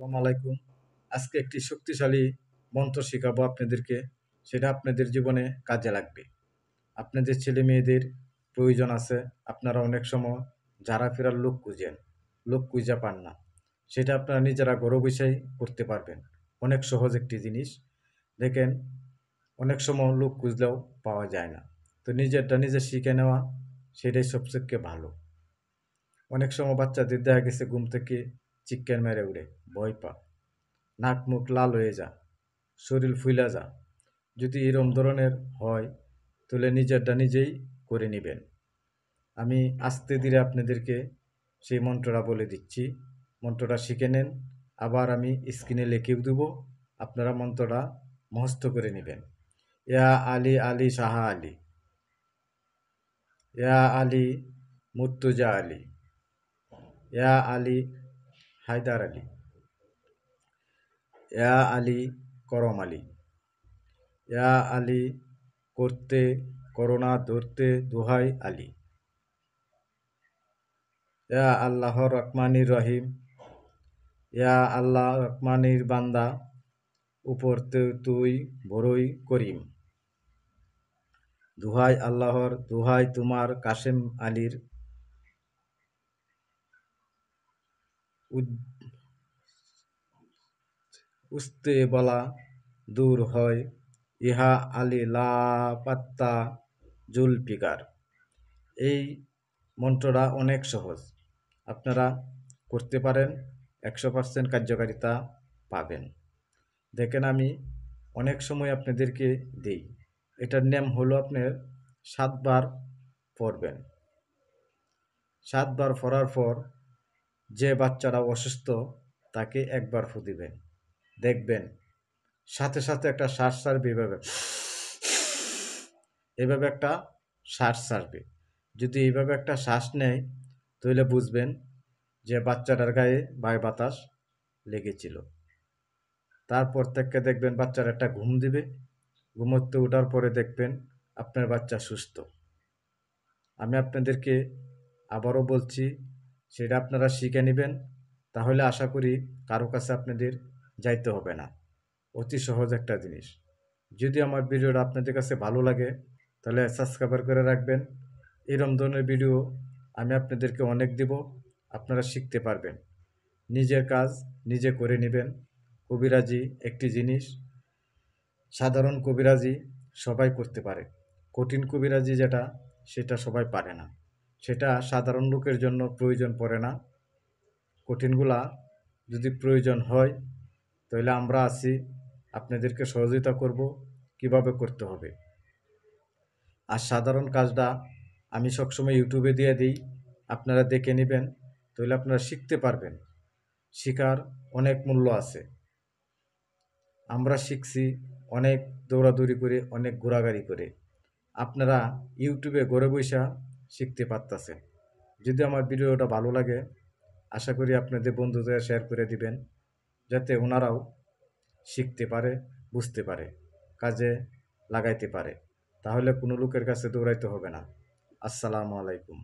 আসসালামু আলাইকুম। আজকে একটি শক্তিশালী মন্ত্র শেখাবো আপনাদেরকে। সেটা আপনাদের জীবনে কাজে লাগবে। আপনাদের ছেলেমেয়েদের প্রয়োজন আছে। আপনারা অনেক সময় ঝাড়া ফেরার লোক খুঁজেন, লোক খুঁজে পান না। সেটা আপনারা নিজেরা ঘরে বসেই করতে পারবেন। অনেক সহজ একটি জিনিস। দেখেন, অনেক সময় লোক খুঁজলেও পাওয়া যায় না। তো নিজেরটা নিজে শিখে নেওয়া সেটাই সবথেকে ভালো। অনেক সময় বাচ্চাদের দেখা গেছে ঘুম থেকে চিৎকার মেরে উঠে, ভয় পা, নাক মুখ লাল হয়ে যা, শরীর ফুইলা যা। যদি এরম ধরনের হয় তাহলে নিজেরটা নিজেই করে নেবেন। আমি আস্তে ধীরে আপনাদেরকে সেই মন্ত্রটা বলে দিচ্ছি। মন্ত্রটা শিখে নেন। আবার আমি স্ক্রিনে লিখেও দেবো। আপনারা মন্ত্রটা মুখস্থ করে নেবেন। ইয়া আলী আলী শাহ আলী, ইয়া আলী মুর্তুজা আলী, ইয়া আলী হায়দার আলী, ইয়া আলী করম আলী, ইয়া আলী করতে করোনা ধরতে দোহাই আলী, ইয়া আল্লাহ রহমানির রহিম, ইয়া আল্লাহ রহমানির বান্দা, উপরতে তুই বড়ই করিম। দোহাই আল্লাহর, দোহাই তোমার কাশেম আলীর, উস্তে বলা দূর হয়, ইহা আলী লা পাত্তা জুলফিকার। এই মন্ত্রটা অনেক সহজ। আপনারা করতে পারেন, 100% কার্যকারিতা পাবেন। দেখেন, আমি অনেক সময় আপনাদেরকে দিই। এটার নিয়ম হলো আপনার 7 বার পড়বেন। 7 বার পড়ার পর যে বাচ্চারা অসুস্থ তাকে একবার ফু দিবেন। দেখবেন সাথে সাথে একটা শ্বাস ছাড়বে, এভাবে একটা শ্বাস ছাড়বে। যদি এইভাবে একটা শ্বাস নেয় তাহলে বুঝবেন যে বাচ্চাটার গায়ে বায়ু বাতাস লেগেছিল। তারপর থেকে দেখবেন বাচ্চার একটা ঘুম দিবে। ঘুমোতে ওঠার পরে দেখবেন আপনার বাচ্চা সুস্থ। আমি আপনাদেরকে আবারও বলছি, সেটা আপনারা শিখে নেবেন। তাহলে আশা করি কারো কাছে আপনাদের যাইতে হবে না। অতি সহজ একটা জিনিস। যদি আমার ভিডিওটা আপনাদের কাছে ভালো লাগে তাহলে সাবস্ক্রাইব করে রাখবেন। এরকম ধরনের ভিডিও আমি আপনাদেরকে অনেক দেব। আপনারা শিখতে পারবেন। নিজের কাজ নিজে করে নেবেন। কবিরাজি একটি জিনিস, সাধারণ কবিরাজি সবাই করতে পারে। কঠিন কবিরাজি যেটা, সেটা সবাই পারে না। সেটা সাধারণ লোকের জন্য প্রয়োজন পড়ে না। কঠিনগুলা যদি প্রয়োজন হয় তাহলে আমরা আছি, আপনাদেরকে সহযোগিতা করব কিভাবে করতে হবে। আর সাধারণ কাজটা আমি সবসময় ইউটিউবে দিয়ে দিই, আপনারা দেখে নেবেন। তাহলে আপনারা শিখতে পারবেন। শিখার অনেক মূল্য আছে। আমরা শিখছি অনেক দৌড়াদৌড়ি করে, অনেক ঘোরাঘুরি করে। আপনারা ইউটিউবে ঘরে বসে শিখতে পারতেছেন। যদি আমার ভিডিওটা ভালো লাগে, আশা করি আপনাদের বন্ধুদের শেয়ার করে দিবেন, যাতে ওনারাও শিখতে পারে, বুঝতে পারে, কাজে লাগাইতে পারে। তাহলে কোনো লোকের কাছে দৌড়াইতে হবে না। আসসালামু আলাইকুম।